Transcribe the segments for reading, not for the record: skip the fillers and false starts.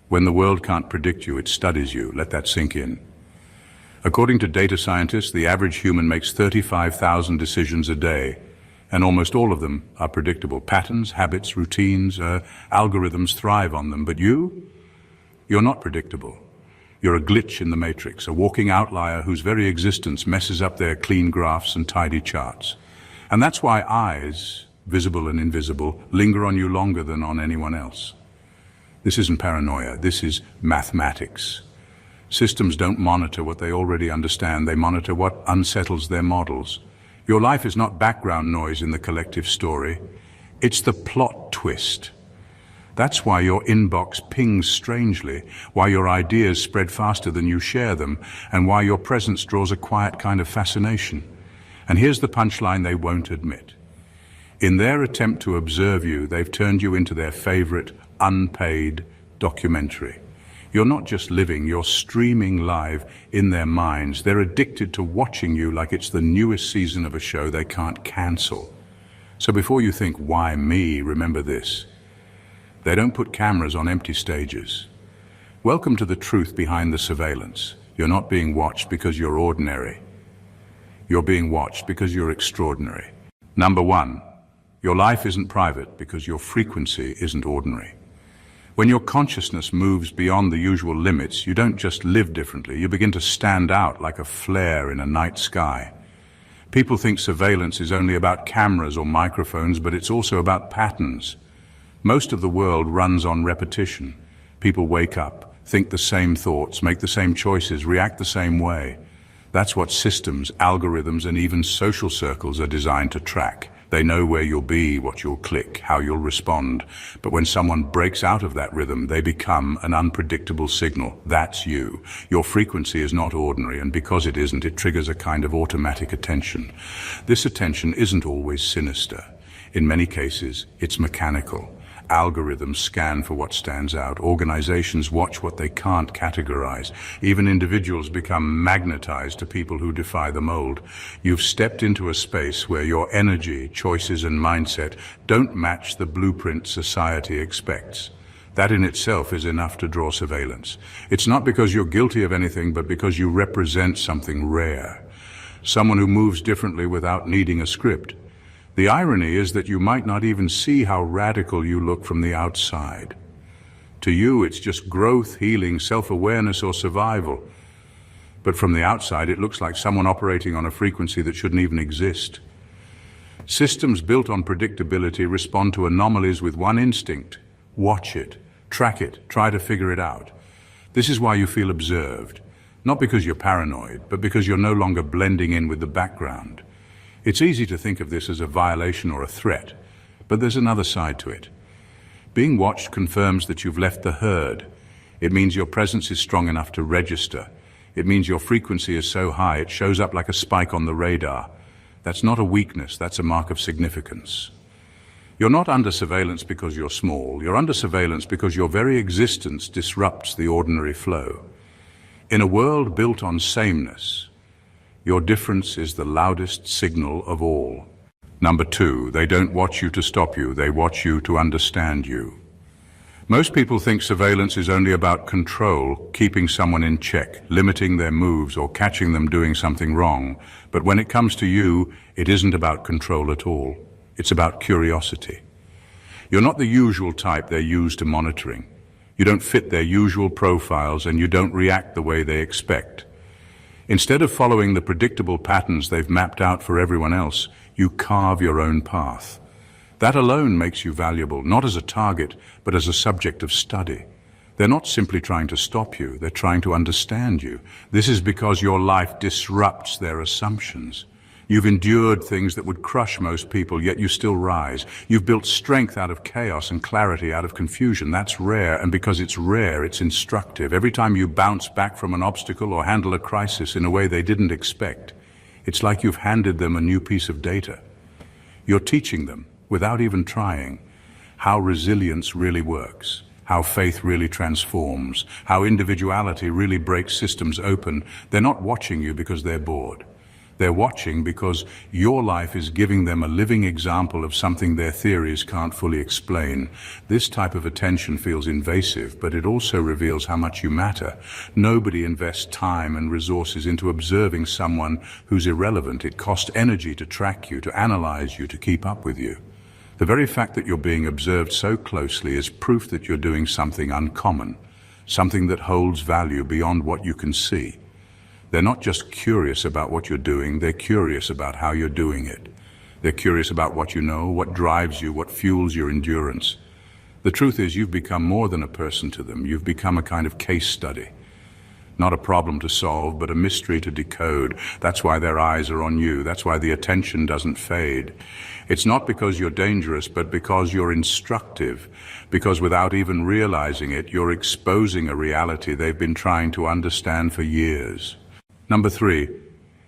When the world can't predict you, it studies you. Let that sink in. According to data scientists, the average human makes 35,000 decisions a day, and almost all of them are predictable. Patterns, habits, routines, algorithms thrive on them. But you're not predictable. You're a glitch in the matrix, a walking outlier whose very existence messes up their clean graphs and tidy charts. And that's why eyes, visible and invisible, linger on you longer than on anyone else. This isn't paranoia, this is mathematics. Systems don't monitor what they already understand, they monitor what unsettles their models. Your life is not background noise in the collective story, it's the plot twist. That's why your inbox pings strangely, why your ideas spread faster than you share them, and why your presence draws a quiet kind of fascination. And here's the punchline they won't admit. In their attempt to observe you, they've turned you into their favorite, unpaid documentary. You're not just living, you're streaming live in their minds. They're addicted to watching you like it's the newest season of a show they can't cancel. So before you think, why me, remember this. They don't put cameras on empty stages. Welcome to the truth behind the surveillance. You're not being watched because you're ordinary. You're being watched because you're extraordinary. Number one, your life isn't private because your frequency isn't ordinary. When your consciousness moves beyond the usual limits, you don't just live differently, you begin to stand out like a flare in a night sky. People think surveillance is only about cameras or microphones, but it's also about patterns. Most of the world runs on repetition. People wake up, think the same thoughts, make the same choices, react the same way. That's what systems, algorithms, and even social circles are designed to track. They know where you'll be, what you'll click, how you'll respond. But when someone breaks out of that rhythm, they become an unpredictable signal. That's you. Your frequency is not ordinary, and because it isn't, it triggers a kind of automatic attention. This attention isn't always sinister. In many cases, it's mechanical. Algorithms scan for what stands out. Organizations watch what they can't categorize. Even individuals become magnetized to people who defy the mold. You've stepped into a space where your energy, choices, and mindset don't match the blueprint society expects. That in itself is enough to draw surveillance. It's not because you're guilty of anything, but because you represent something rare. Someone who moves differently without needing a script. The irony is that you might not even see how radical you look from the outside. To you, it's just growth, healing, self-awareness, or survival. But from the outside, it looks like someone operating on a frequency that shouldn't even exist. Systems built on predictability respond to anomalies with one instinct. Watch it, track it, try to figure it out. This is why you feel observed. Not because you're paranoid, but because you're no longer blending in with the background. It's easy to think of this as a violation or a threat, but there's another side to it. Being watched confirms that you've left the herd. It means your presence is strong enough to register. It means your frequency is so high it shows up like a spike on the radar. That's not a weakness, that's a mark of significance. You're not under surveillance because you're small. You're under surveillance because your very existence disrupts the ordinary flow. In a world built on sameness, your difference is the loudest signal of all. Number two, they don't watch you to stop you, they watch you to understand you. Most people think surveillance is only about control, keeping someone in check, limiting their moves, or catching them doing something wrong. But when it comes to you, it isn't about control at all. It's about curiosity. You're not the usual type they're used to monitoring. You don't fit their usual profiles, and you don't react the way they expect. Instead of following the predictable patterns they've mapped out for everyone else, you carve your own path. That alone makes you valuable, not as a target, but as a subject of study. They're not simply trying to stop you, they're trying to understand you. This is because your life disrupts their assumptions. You've endured things that would crush most people, yet you still rise. You've built strength out of chaos and clarity out of confusion. That's rare, and because it's rare, it's instructive. Every time you bounce back from an obstacle or handle a crisis in a way they didn't expect, it's like you've handed them a new piece of data. You're teaching them, without even trying, how resilience really works, how faith really transforms, how individuality really breaks systems open. They're not watching you because they're bored. They're watching because your life is giving them a living example of something their theories can't fully explain. This type of attention feels invasive, but it also reveals how much you matter. Nobody invests time and resources into observing someone who's irrelevant. It costs energy to track you, to analyze you, to keep up with you. The very fact that you're being observed so closely is proof that you're doing something uncommon, something that holds value beyond what you can see. They're not just curious about what you're doing, they're curious about how you're doing it. They're curious about what you know, what drives you, what fuels your endurance. The truth is, you've become more than a person to them. You've become a kind of case study. Not a problem to solve, but a mystery to decode. That's why their eyes are on you. That's why the attention doesn't fade. It's not because you're dangerous, but because you're instructive. Because without even realizing it, you're exposing a reality they've been trying to understand for years. Number 3,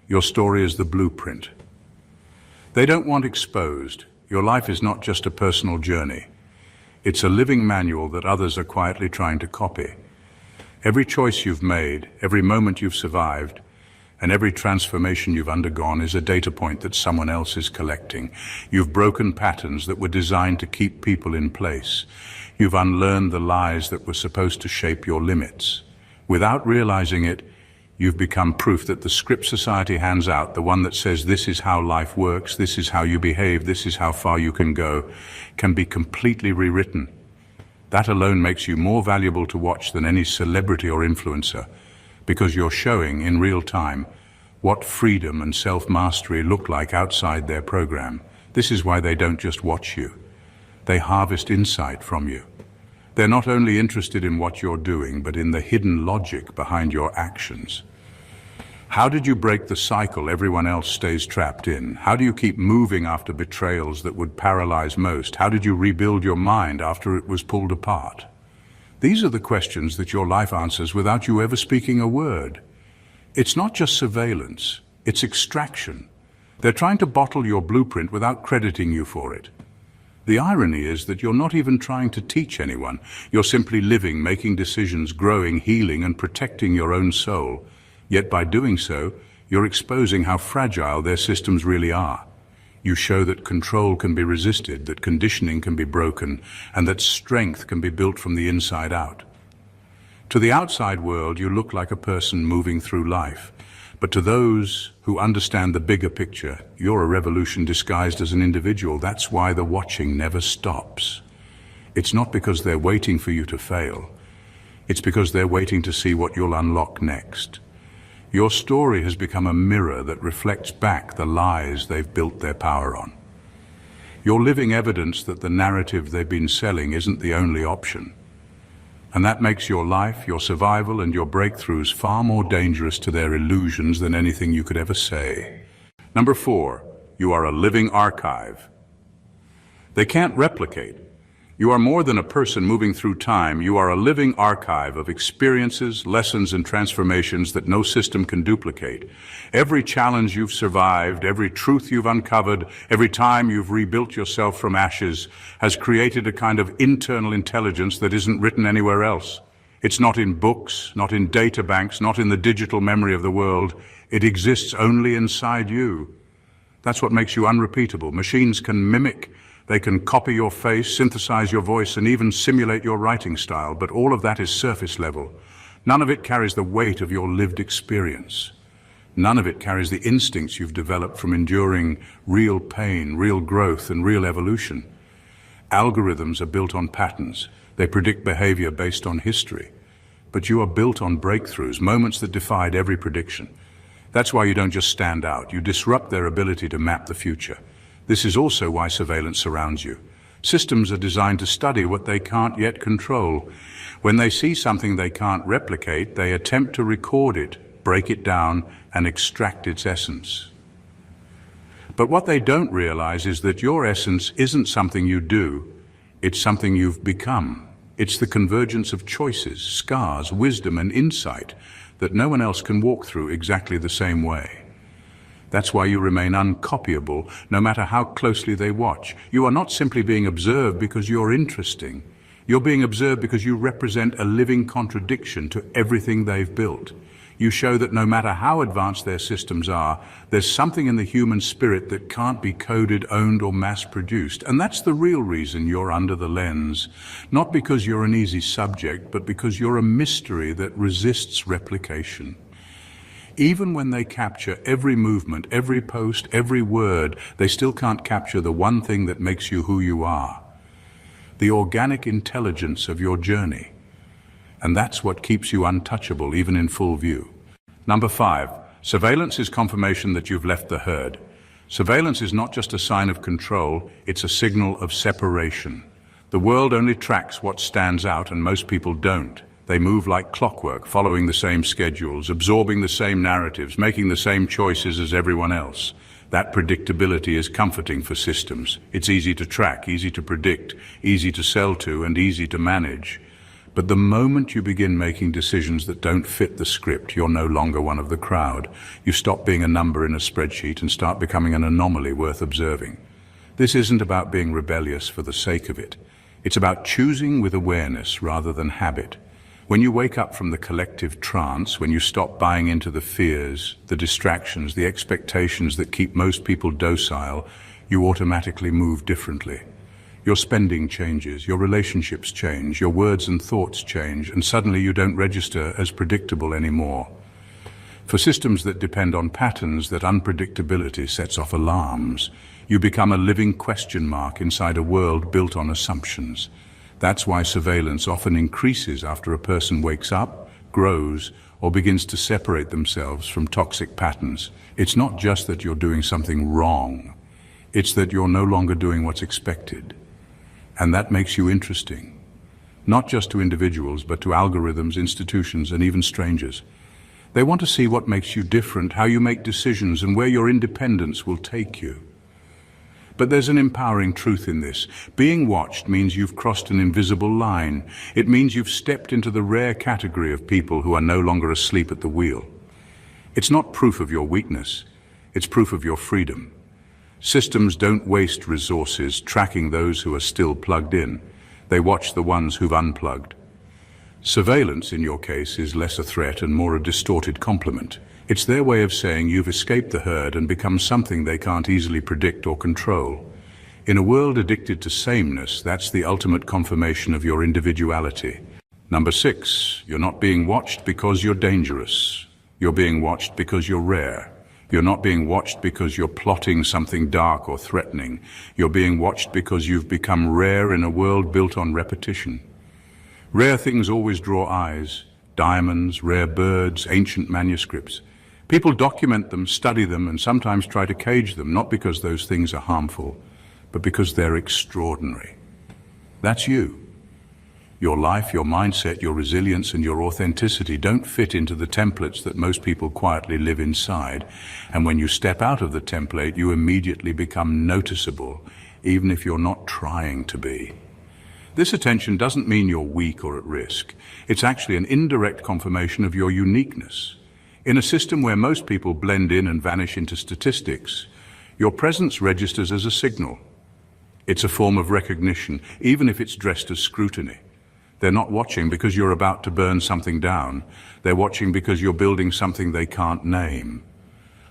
your story is the blueprint. They don't want exposed. Your life is not just a personal journey. It's a living manual that others are quietly trying to copy. Every choice you've made, every moment you've survived, and every transformation you've undergone is a data point that someone else is collecting. You've broken patterns that were designed to keep people in place. You've unlearned the lies that were supposed to shape your limits. Without realizing it, you've become proof that the script society hands out, the one that says this is how life works, this is how you behave, this is how far you can go, can be completely rewritten. That alone makes you more valuable to watch than any celebrity or influencer, because you're showing in real time what freedom and self-mastery look like outside their program. This is why they don't just watch you. They harvest insight from you. They're not only interested in what you're doing, but in the hidden logic behind your actions. How did you break the cycle everyone else stays trapped in? How do you keep moving after betrayals that would paralyze most? How did you rebuild your mind after it was pulled apart? These are the questions that your life answers without you ever speaking a word. It's not just surveillance, it's extraction. They're trying to bottle your blueprint without crediting you for it. The irony is that you're not even trying to teach anyone. You're simply living, making decisions, growing, healing, and protecting your own soul. Yet by doing so, you're exposing how fragile their systems really are. You show that control can be resisted, that conditioning can be broken, and that strength can be built from the inside out. To the outside world, you look like a person moving through life. But to those who understand the bigger picture, you're a revolution disguised as an individual. That's why the watching never stops. It's not because they're waiting for you to fail. It's because they're waiting to see what you'll unlock next. Your story has become a mirror that reflects back the lies they've built their power on. You're living evidence that the narrative they've been selling isn't the only option. And that makes your life, your survival, and your breakthroughs far more dangerous to their illusions than anything you could ever say. Number 4, you are a living archive. They can't replicate. You are more than a person moving through time. You are a living archive of experiences, lessons, and transformations that no system can duplicate. Every challenge you've survived, every truth you've uncovered, every time you've rebuilt yourself from ashes has created a kind of internal intelligence that isn't written anywhere else. It's not in books, not in data banks, not in the digital memory of the world. It exists only inside you. That's what makes you unrepeatable. Machines can mimic. They can copy your face, synthesize your voice, and even simulate your writing style, but all of that is surface level. None of it carries the weight of your lived experience. None of it carries the instincts you've developed from enduring real pain, real growth, and real evolution. Algorithms are built on patterns. They predict behavior based on history. But you are built on breakthroughs, moments that defied every prediction. That's why you don't just stand out. You disrupt their ability to map the future. This is also why surveillance surrounds you. Systems are designed to study what they can't yet control. When they see something they can't replicate, they attempt to record it, break it down, and extract its essence. But what they don't realize is that your essence isn't something you do, it's something you've become. It's the convergence of choices, scars, wisdom, and insight that no one else can walk through exactly the same way. That's why you remain uncopyable, no matter how closely they watch. You are not simply being observed because you're interesting. You're being observed because you represent a living contradiction to everything they've built. You show that no matter how advanced their systems are, there's something in the human spirit that can't be coded, owned, or mass-produced. And that's the real reason you're under the lens. Not because you're an easy subject, but because you're a mystery that resists replication. Even when they capture every movement, every post, every word, they still can't capture the one thing that makes you who you are. The organic intelligence of your journey. And that's what keeps you untouchable, even in full view. Number 5, surveillance is confirmation that you've left the herd. Surveillance is not just a sign of control, it's a signal of separation. The world only tracks what stands out, and most people don't. They move like clockwork, following the same schedules, absorbing the same narratives, making the same choices as everyone else. That predictability is comforting for systems. It's easy to track, easy to predict, easy to sell to, and easy to manage. But the moment you begin making decisions that don't fit the script, you're no longer one of the crowd. You stop being a number in a spreadsheet and start becoming an anomaly worth observing. This isn't about being rebellious for the sake of it. It's about choosing with awareness rather than habit. When you wake up from the collective trance, when you stop buying into the fears, the distractions, the expectations that keep most people docile, you automatically move differently. Your spending changes, your relationships change, your words and thoughts change, and suddenly you don't register as predictable anymore. For systems that depend on patterns, that unpredictability sets off alarms. You become a living question mark inside a world built on assumptions. That's why surveillance often increases after a person wakes up, grows, or begins to separate themselves from toxic patterns. It's not just that you're doing something wrong. It's that you're no longer doing what's expected. And that makes you interesting, not just to individuals, but to algorithms, institutions, and even strangers. They want to see what makes you different, how you make decisions, and where your independence will take you. But there's an empowering truth in this. Being watched means you've crossed an invisible line. It means you've stepped into the rare category of people who are no longer asleep at the wheel. It's not proof of your weakness, it's proof of your freedom. Systems don't waste resources tracking those who are still plugged in. They watch the ones who've unplugged. Surveillance, in your case, is less a threat and more a distorted compliment. It's their way of saying you've escaped the herd and become something they can't easily predict or control. In a world addicted to sameness, that's the ultimate confirmation of your individuality. Number 6, you're not being watched because you're dangerous. You're being watched because you're rare. You're not being watched because you're plotting something dark or threatening. You're being watched because you've become rare in a world built on repetition. Rare things always draw eyes. Diamonds, rare birds, ancient manuscripts. People document them, study them, and sometimes try to cage them, not because those things are harmful, but because they're extraordinary. That's you. Your life, your mindset, your resilience, and your authenticity don't fit into the templates that most people quietly live inside. And when you step out of the template, you immediately become noticeable, even if you're not trying to be. This attention doesn't mean you're weak or at risk. It's actually an indirect confirmation of your uniqueness. In a system where most people blend in and vanish into statistics, your presence registers as a signal. It's a form of recognition, even if it's dressed as scrutiny. They're not watching because you're about to burn something down. They're watching because you're building something they can't name.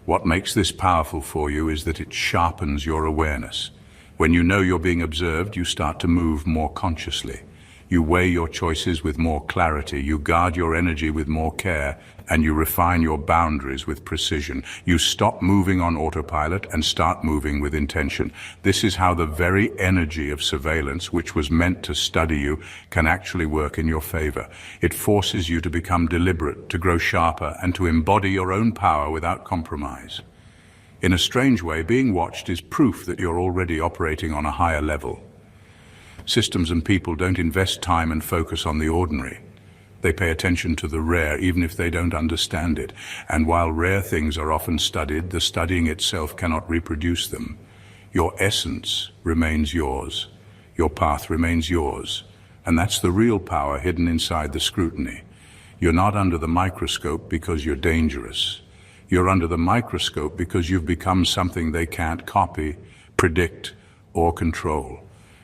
What makes this powerful for you is that it sharpens your awareness. When you know you're being observed, you start to move more consciously. You weigh your choices with more clarity, you guard your energy with more care, and you refine your boundaries with precision. You stop moving on autopilot and start moving with intention. This is how the very energy of surveillance, which was meant to study you, can actually work in your favor. It forces you to become deliberate, to grow sharper, and to embody your own power without compromise. In a strange way, being watched is proof that you're already operating on a higher level. Systems and people don't invest time and focus on the ordinary. They pay attention to the rare, even if they don't understand it. And while rare things are often studied, the studying itself cannot reproduce them. Your essence remains yours. Your path remains yours. And that's the real power hidden inside the scrutiny. You're not under the microscope because you're dangerous. You're under the microscope because you've become something they can't copy, predict, or control.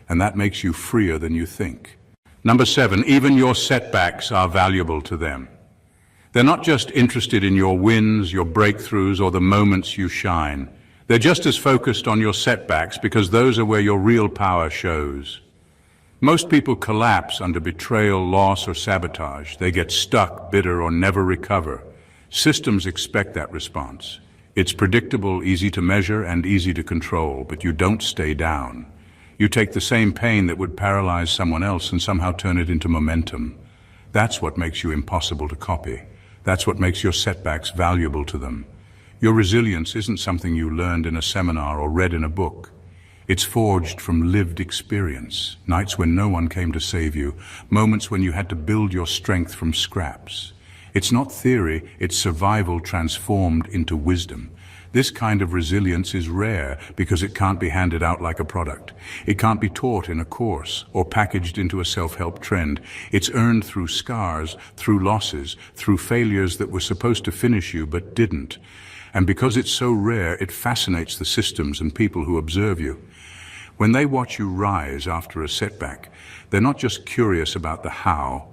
And that makes you freer than you think. Number 7, even your setbacks are valuable to them. They're not just interested in your wins, your breakthroughs, or the moments you shine. They're just as focused on your setbacks because those are where your real power shows. Most people collapse under betrayal, loss, or sabotage. They get stuck, bitter, or never recover. Systems expect that response. It's predictable, easy to measure, and easy to control, but you don't stay down. You take the same pain that would paralyze someone else and somehow turn it into momentum. That's what makes you impossible to copy. That's what makes your setbacks valuable to them. Your resilience isn't something you learned in a seminar or read in a book. It's forged from lived experience, nights when no one came to save you, moments when you had to build your strength from scraps. It's not theory, it's survival transformed into wisdom. This kind of resilience is rare because it can't be handed out like a product. It can't be taught in a course or packaged into a self-help trend. It's earned through scars, through losses, through failures that were supposed to finish you but didn't. And because it's so rare, it fascinates the systems and people who observe you. When they watch you rise after a setback, they're not just curious about the how.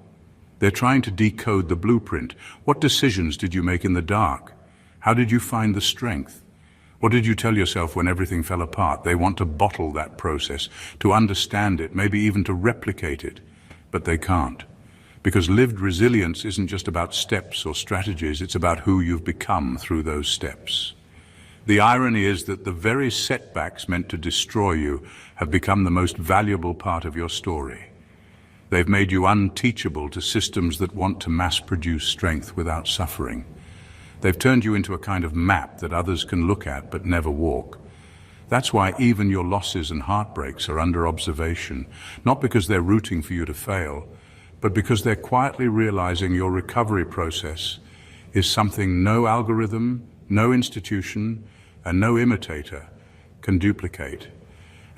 They're trying to decode the blueprint. What decisions did you make in the dark? How did you find the strength? What did you tell yourself when everything fell apart? They want to bottle that process, to understand it, maybe even to replicate it. But they can't. Because lived resilience isn't just about steps or strategies, it's about who you've become through those steps. The irony is that the very setbacks meant to destroy you have become the most valuable part of your story. They've made you unteachable to systems that want to mass-produce strength without suffering. They've turned you into a kind of map that others can look at but never walk. That's why even your losses and heartbreaks are under observation, not because they're rooting for you to fail, but because they're quietly realizing your recovery process is something no algorithm, no institution, and no imitator can duplicate.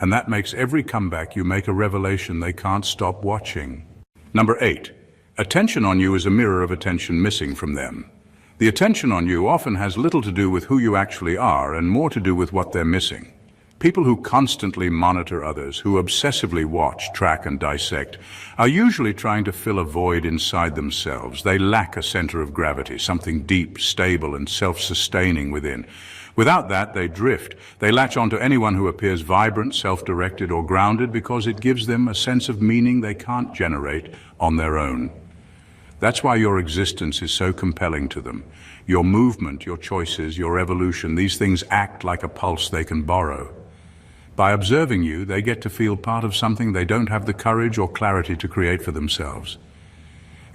And that makes every comeback you make a revelation they can't stop watching. Number 8, attention on you is a mirror of attention missing from them. The attention on you often has little to do with who you actually are and more to do with what they're missing. People who constantly monitor others, who obsessively watch, track, and dissect, are usually trying to fill a void inside themselves. They lack a center of gravity, something deep, stable, and self-sustaining within. Without that, they drift. They latch onto anyone who appears vibrant, self-directed, or grounded because it gives them a sense of meaning they can't generate on their own. That's why your existence is so compelling to them. Your movement, your choices, your evolution, these things act like a pulse they can borrow. By observing you, they get to feel part of something they don't have the courage or clarity to create for themselves.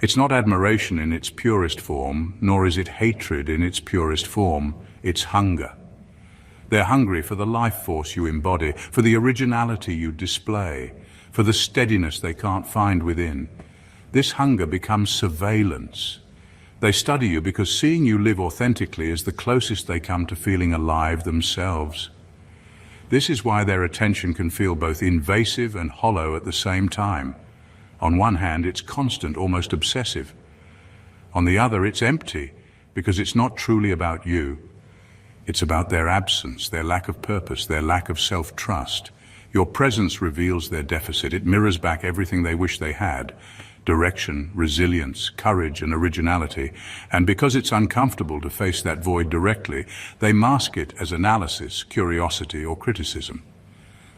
It's not admiration in its purest form, nor is it hatred in its purest form. It's hunger. They're hungry for the life force you embody, for the originality you display, for the steadiness they can't find within. This hunger becomes surveillance. They study you because seeing you live authentically is the closest they come to feeling alive themselves. This is why their attention can feel both invasive and hollow at the same time. On one hand, it's constant, almost obsessive. On the other, it's empty, because it's not truly about you. It's about their absence, their lack of purpose, their lack of self-trust. Your presence reveals their deficit. It mirrors back everything they wish they had: direction, resilience, courage, and originality. And because it's uncomfortable to face that void directly, they mask it as analysis, curiosity, or criticism.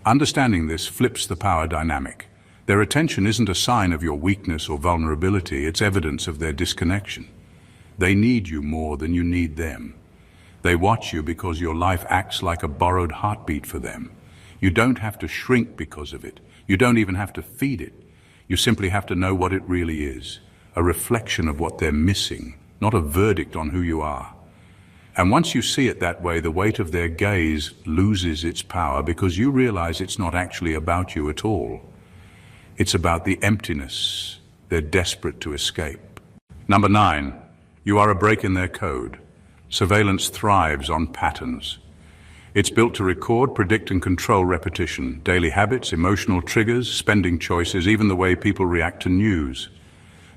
Understanding this flips the power dynamic. Their attention isn't a sign of your weakness or vulnerability, it's evidence of their disconnection. They need you more than you need them. They watch you because your life acts like a borrowed heartbeat for them. You don't have to shrink because of it. You don't even have to feed it. You simply have to know what it really is, a reflection of what they're missing, not a verdict on who you are. And once you see it that way, the weight of their gaze loses its power because you realize it's not actually about you at all. It's about the emptiness they're desperate to escape. Number 9, you are a break in their code. Surveillance thrives on patterns. It's built to record, predict, and control repetition, daily habits, emotional triggers, spending choices, even the way people react to news.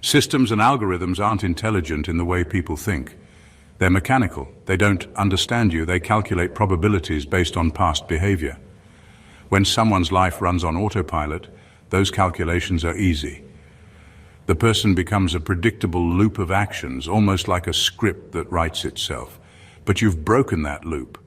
Systems and algorithms aren't intelligent in the way people think. They're mechanical. They don't understand you. They calculate probabilities based on past behavior. When someone's life runs on autopilot, those calculations are easy. The person becomes a predictable loop of actions, almost like a script that writes itself. But you've broken that loop.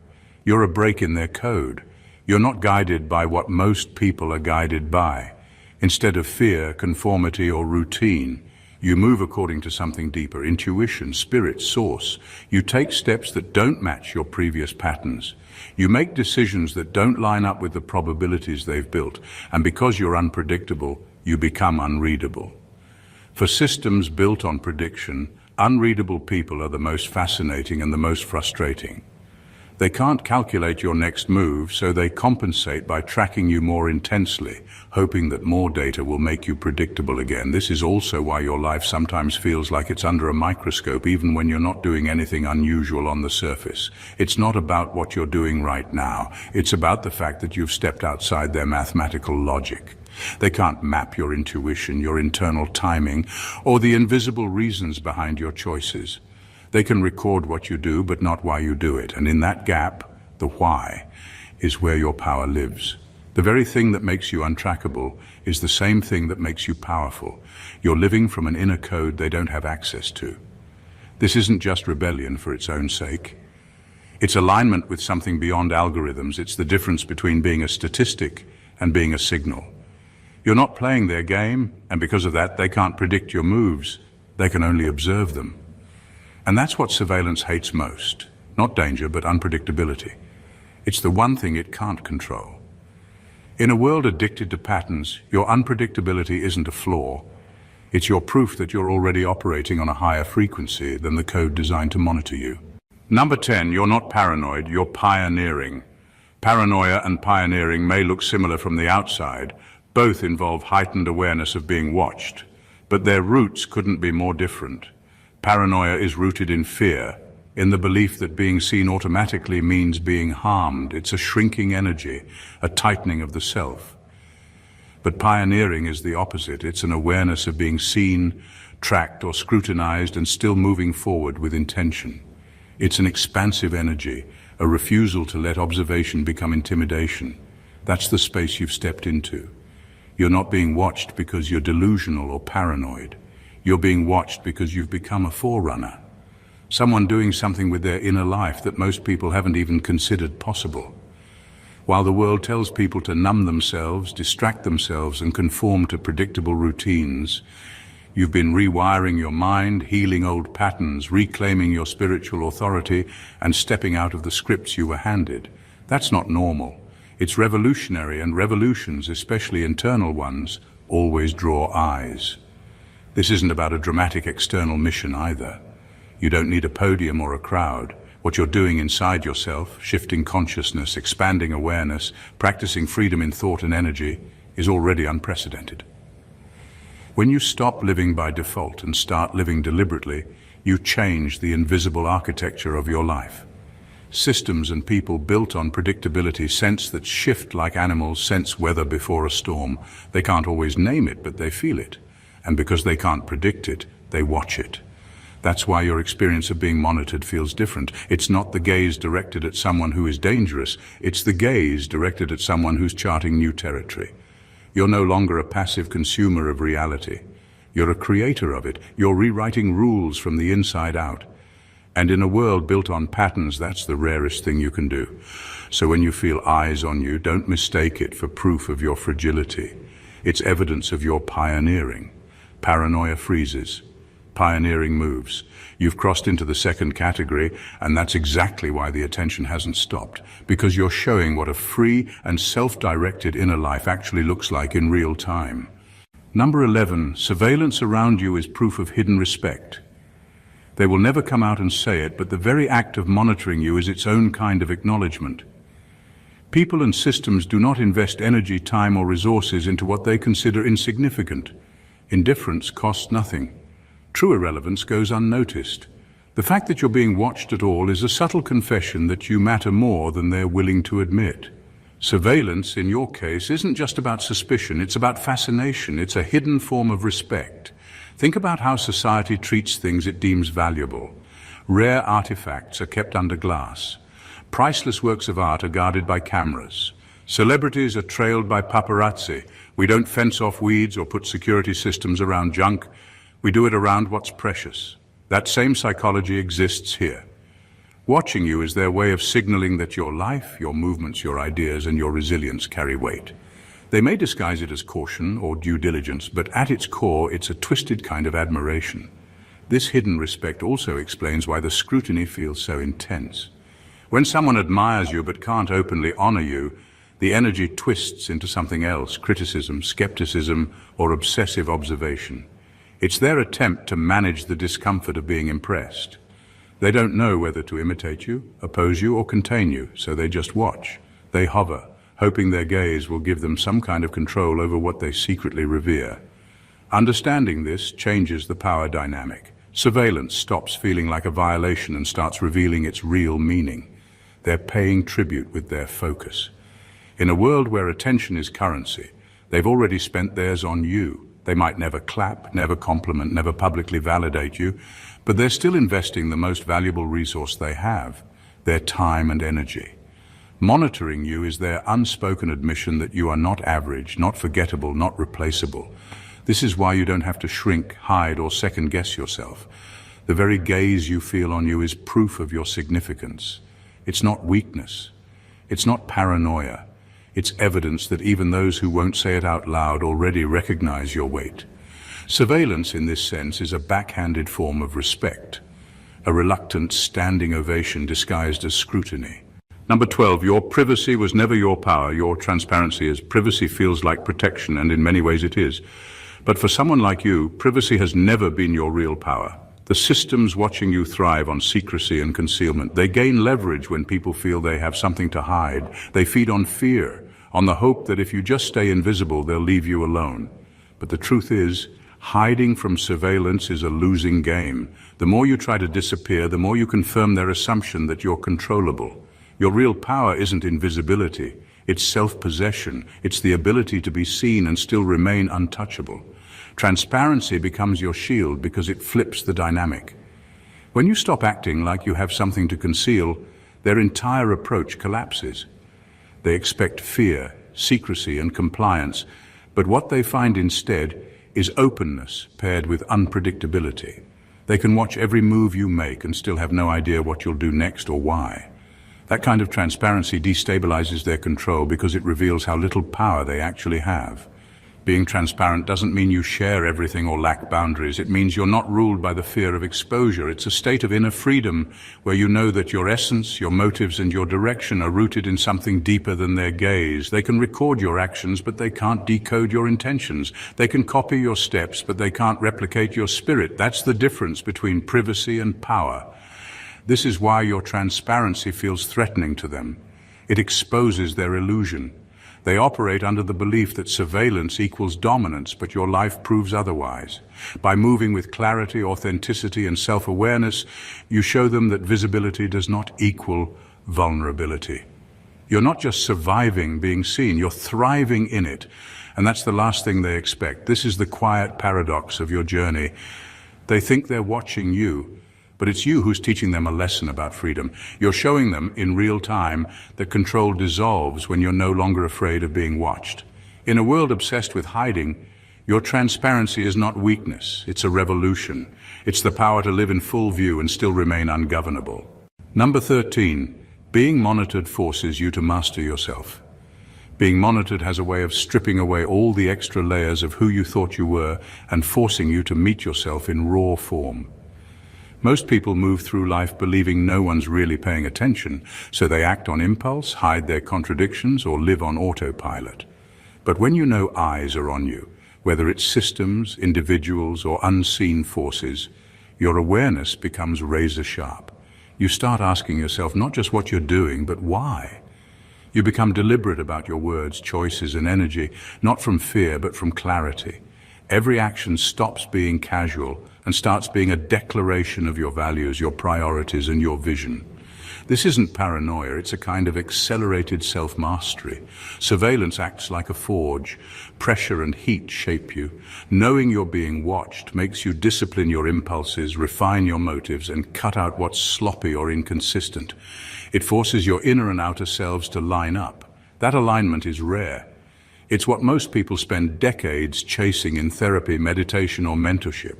You're a break in their code. You're not guided by what most people are guided by. Instead of fear, conformity, or routine, you move according to something deeper, intuition, spirit, source. You take steps that don't match your previous patterns. You make decisions that don't line up with the probabilities they've built, and because you're unpredictable, you become unreadable. For systems built on prediction, unreadable people are the most fascinating and the most frustrating. They can't calculate your next move, so they compensate by tracking you more intensely, hoping that more data will make you predictable again. This is also why your life sometimes feels like it's under a microscope, even when you're not doing anything unusual on the surface. It's not about what you're doing right now. It's about the fact that you've stepped outside their mathematical logic. They can't map your intuition, your internal timing, or the invisible reasons behind your choices. They can record what you do, but not why you do it. And in that gap, the why, is where your power lives. The very thing that makes you untrackable is the same thing that makes you powerful. You're living from an inner code they don't have access to. This isn't just rebellion for its own sake. It's alignment with something beyond algorithms. It's the difference between being a statistic and being a signal. You're not playing their game, and because of that, they can't predict your moves. They can only observe them. And that's what surveillance hates most. Not danger, but unpredictability. It's the one thing it can't control. In a world addicted to patterns, your unpredictability isn't a flaw. It's your proof that you're already operating on a higher frequency than the code designed to monitor you. Number 10, you're not paranoid, you're pioneering. Paranoia and pioneering may look similar from the outside. Both involve heightened awareness of being watched, but their roots couldn't be more different. Paranoia is rooted in fear, in the belief that being seen automatically means being harmed. It's a shrinking energy, a tightening of the self. But pioneering is the opposite. It's an awareness of being seen, tracked, or scrutinized, and still moving forward with intention. It's an expansive energy, a refusal to let observation become intimidation. That's the space you've stepped into. You're not being watched because you're delusional or paranoid. You're being watched because you've become a forerunner. Someone doing something with their inner life that most people haven't even considered possible. While the world tells people to numb themselves, distract themselves, and conform to predictable routines, you've been rewiring your mind, healing old patterns, reclaiming your spiritual authority, and stepping out of the scripts you were handed. That's not normal. It's revolutionary, and revolutions, especially internal ones, always draw eyes. This isn't about a dramatic external mission either. You don't need a podium or a crowd. What you're doing inside yourself, shifting consciousness, expanding awareness, practicing freedom in thought and energy, is already unprecedented. When you stop living by default and start living deliberately, you change the invisible architecture of your life. Systems and people built on predictability sense that shift like animals sense weather before a storm. They can't always name it, but they feel it. And because they can't predict it, they watch it. That's why your experience of being monitored feels different. It's not the gaze directed at someone who is dangerous. It's the gaze directed at someone who's charting new territory. You're no longer a passive consumer of reality. You're a creator of it. You're rewriting rules from the inside out. And in a world built on patterns, that's the rarest thing you can do. So when you feel eyes on you, don't mistake it for proof of your fragility. It's evidence of your pioneering. Paranoia freezes. Pioneering moves. You've crossed into the second category, and that's exactly why the attention hasn't stopped, because you're showing what a free and self-directed inner life actually looks like in real time. Number 11, surveillance around you is proof of hidden respect. They will never come out and say it, but the very act of monitoring you is its own kind of acknowledgement. People and systems do not invest energy, time, or resources into what they consider insignificant. Indifference costs nothing. True irrelevance goes unnoticed. The fact that you're being watched at all is a subtle confession that you matter more than they're willing to admit. Surveillance, in your case, isn't just about suspicion, it's about fascination. It's a hidden form of respect. Think about how society treats things it deems valuable. Rare artifacts are kept under glass. Priceless works of art are guarded by cameras. Celebrities are trailed by paparazzi. We don't fence off weeds or put security systems around junk. We do it around what's precious. That same psychology exists here. Watching you is their way of signaling that your life, your movements, your ideas, and your resilience carry weight. They may disguise it as caution or due diligence, but at its core, it's a twisted kind of admiration. This hidden respect also explains why the scrutiny feels so intense. When someone admires you but can't openly honor you, the energy twists into something else: criticism, skepticism, or obsessive observation. It's their attempt to manage the discomfort of being impressed. They don't know whether to imitate you, oppose you, or contain you, so they just watch. They hover, hoping their gaze will give them some kind of control over what they secretly revere. Understanding this changes the power dynamic. Surveillance stops feeling like a violation and starts revealing its real meaning. They're paying tribute with their focus. In a world where attention is currency, they've already spent theirs on you. They might never clap, never compliment, never publicly validate you, but they're still investing the most valuable resource they have, their time and energy. Monitoring you is their unspoken admission that you are not average, not forgettable, not replaceable. This is why you don't have to shrink, hide, or second-guess yourself. The very gaze you feel on you is proof of your significance. It's not weakness. It's not paranoia. It's evidence that even those who won't say it out loud already recognize your weight. Surveillance, in this sense, is a backhanded form of respect, a reluctant standing ovation disguised as scrutiny. Number 12, your privacy was never your power. Your transparency is. Privacy feels like protection, and in many ways it is. But for someone like you, privacy has never been your real power. The systems watching you thrive on secrecy and concealment. They gain leverage when people feel they have something to hide. They feed on fear, on the hope that if you just stay invisible, they'll leave you alone. But the truth is, hiding from surveillance is a losing game. The more you try to disappear, the more you confirm their assumption that you're controllable. Your real power isn't invisibility. It's self-possession. It's the ability to be seen and still remain untouchable. Transparency becomes your shield because it flips the dynamic. When you stop acting like you have something to conceal, their entire approach collapses. They expect fear, secrecy, and compliance, but what they find instead is openness paired with unpredictability. They can watch every move you make and still have no idea what you'll do next or why. That kind of transparency destabilizes their control because it reveals how little power they actually have. Being transparent doesn't mean you share everything or lack boundaries. It means you're not ruled by the fear of exposure. It's a state of inner freedom where you know that your essence, your motives, and your direction are rooted in something deeper than their gaze. They can record your actions, but they can't decode your intentions. They can copy your steps, but they can't replicate your spirit. That's the difference between privacy and power. This is why your transparency feels threatening to them. It exposes their illusion. They operate under the belief that surveillance equals dominance, but your life proves otherwise. By moving with clarity, authenticity, and self-awareness, you show them that visibility does not equal vulnerability. You're not just surviving being seen, you're thriving in it. And that's the last thing they expect. This is the quiet paradox of your journey. They think they're watching you, but it's you who's teaching them a lesson about freedom. You're showing them in real time that control dissolves when you're no longer afraid of being watched. In a world obsessed with hiding, your transparency is not weakness, it's a revolution. It's the power to live in full view and still remain ungovernable. Number 13, being monitored forces you to master yourself. Being monitored has a way of stripping away all the extra layers of who you thought you were and forcing you to meet yourself in raw form. Most people move through life believing no one's really paying attention, so they act on impulse, hide their contradictions, or live on autopilot. But when you know eyes are on you, whether it's systems, individuals, or unseen forces, your awareness becomes razor sharp. You start asking yourself not just what you're doing, but why. You become deliberate about your words, choices, and energy, not from fear, but from clarity. Every action stops being casual and starts being a declaration of your values, your priorities, and your vision. This isn't paranoia, it's a kind of accelerated self-mastery. Surveillance acts like a forge. Pressure and heat shape you. Knowing you're being watched makes you discipline your impulses, refine your motives, and cut out what's sloppy or inconsistent. It forces your inner and outer selves to line up. That alignment is rare. It's what most people spend decades chasing in therapy, meditation, or mentorship.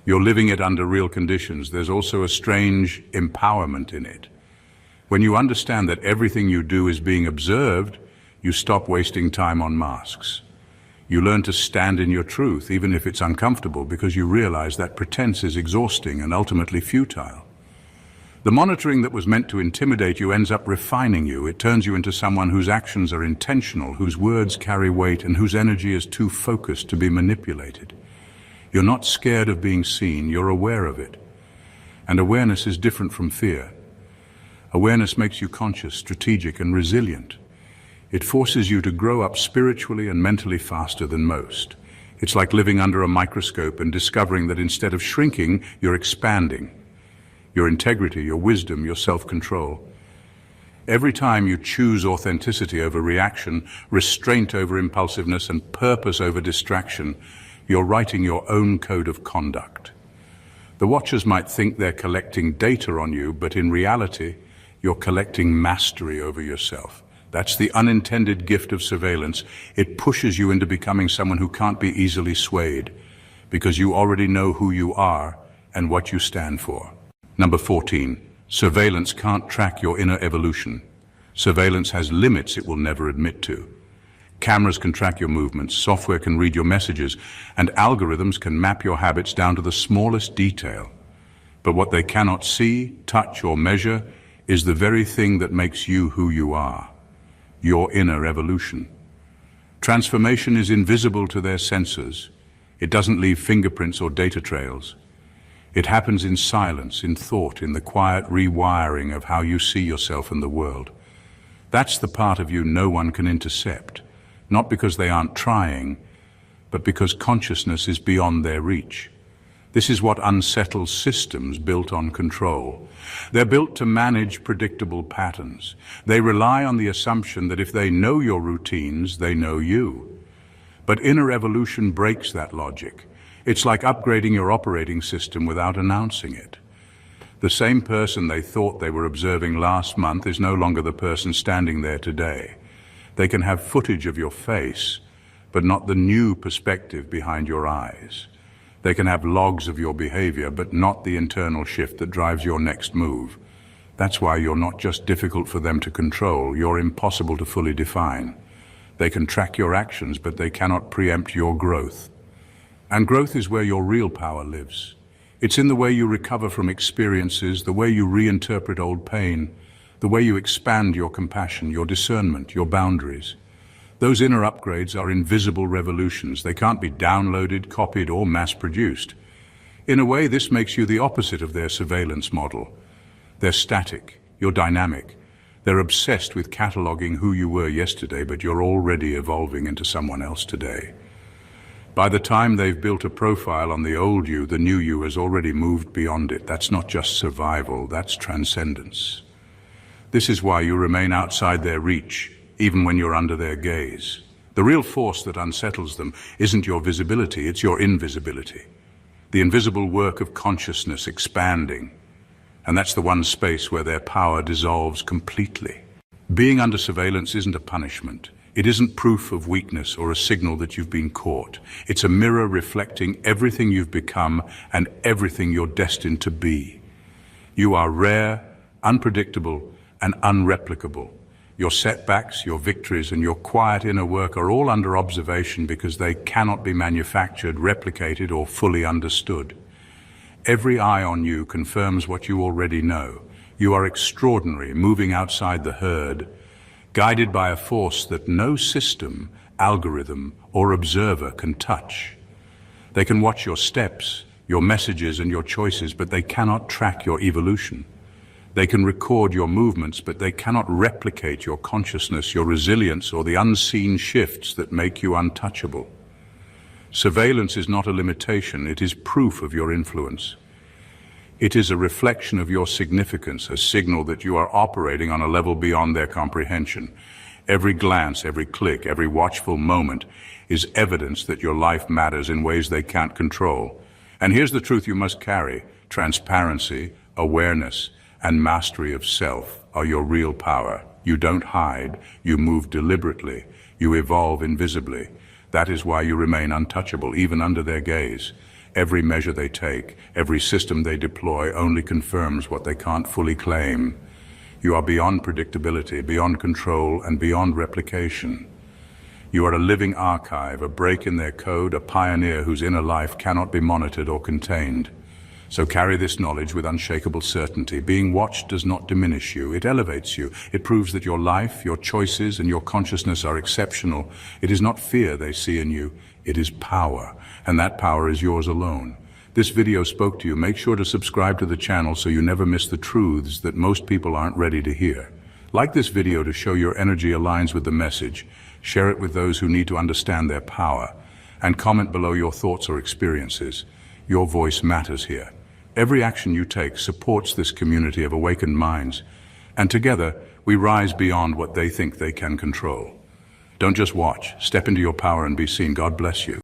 You're living it under real conditions. There's also a strange empowerment in it. When you understand that everything you do is being observed, you stop wasting time on masks. You learn to stand in your truth, even if it's uncomfortable, because you realize that pretense is exhausting and ultimately futile. The monitoring that was meant to intimidate you ends up refining you. It turns you into someone whose actions are intentional, whose words carry weight, and whose energy is too focused to be manipulated. You're not scared of being seen, you're aware of it. And awareness is different from fear. Awareness makes you conscious, strategic, and resilient. It forces you to grow up spiritually and mentally faster than most. It's like living under a microscope and discovering that instead of shrinking, you're expanding. Your integrity, your wisdom, your self-control. Every time you choose authenticity over reaction, restraint over impulsiveness, and purpose over distraction, you're writing your own code of conduct. The watchers might think they're collecting data on you, but in reality, you're collecting mastery over yourself. That's the unintended gift of surveillance. It pushes you into becoming someone who can't be easily swayed, because you already know who you are and what you stand for. Number 14, surveillance can't track your inner evolution. Surveillance has limits it will never admit to. Cameras can track your movements, software can read your messages, and algorithms can map your habits down to the smallest detail. But what they cannot see, touch, or measure is the very thing that makes you who you are, your inner evolution. Transformation is invisible to their senses. It doesn't leave fingerprints or data trails. It happens in silence, in thought, in the quiet rewiring of how you see yourself and the world. That's the part of you no one can intercept, not because they aren't trying, but because consciousness is beyond their reach. This is what unsettles systems built on control. They're built to manage predictable patterns. They rely on the assumption that if they know your routines, they know you. But inner evolution breaks that logic. It's like upgrading your operating system without announcing it. The same person they thought they were observing last month is no longer the person standing there today. They can have footage of your face, but not the new perspective behind your eyes. They can have logs of your behavior, but not the internal shift that drives your next move. That's why you're not just difficult for them to control, you're impossible to fully define. They can track your actions, but they cannot preempt your growth. And growth is where your real power lives. It's in the way you recover from experiences, the way you reinterpret old pain, the way you expand your compassion, your discernment, your boundaries. Those inner upgrades are invisible revolutions. They can't be downloaded, copied, or mass-produced. In a way, this makes you the opposite of their surveillance model. They're static, you're dynamic. They're obsessed with cataloging who you were yesterday, but you're already evolving into someone else today. By the time they've built a profile on the old you, the new you has already moved beyond it. That's not just survival, that's transcendence. This is why you remain outside their reach, even when you're under their gaze. The real force that unsettles them isn't your visibility, it's your invisibility. The invisible work of consciousness expanding. And that's the one space where their power dissolves completely. Being under surveillance isn't a punishment. It isn't proof of weakness or a signal that you've been caught. It's a mirror reflecting everything you've become and everything you're destined to be. You are rare, unpredictable, and unreplicable. Your setbacks, your victories, and your quiet inner work are all under observation because they cannot be manufactured, replicated, or fully understood. Every eye on you confirms what you already know. You are extraordinary, moving outside the herd, guided by a force that no system, algorithm, or observer can touch. They can watch your steps, your messages, and your choices, but they cannot track your evolution. They can record your movements, but they cannot replicate your consciousness, your resilience, or the unseen shifts that make you untouchable. Surveillance is not a limitation, it is proof of your influence. It is a reflection of your significance, a signal that you are operating on a level beyond their comprehension. Every glance, every click, every watchful moment is evidence that your life matters in ways they can't control. And here's the truth you must carry. Transparency, awareness, and mastery of self are your real power. You don't hide, you move deliberately, you evolve invisibly. That is why you remain untouchable, even under their gaze. Every measure they take, every system they deploy only confirms what they can't fully claim. You are beyond predictability, beyond control, and beyond replication. You are a living archive, a break in their code, a pioneer whose inner life cannot be monitored or contained. So carry this knowledge with unshakable certainty. Being watched does not diminish you, it elevates you. It proves that your life, your choices, and your consciousness are exceptional. It is not fear they see in you, it is power, and that power is yours alone. This video spoke to you. Make sure to subscribe to the channel so you never miss the truths that most people aren't ready to hear. Like this video to show your energy aligns with the message. Share it with those who need to understand their power. And comment below your thoughts or experiences. Your voice matters here. Every action you take supports this community of awakened minds. And together, we rise beyond what they think they can control. Don't just watch. Step into your power and be seen. God bless you.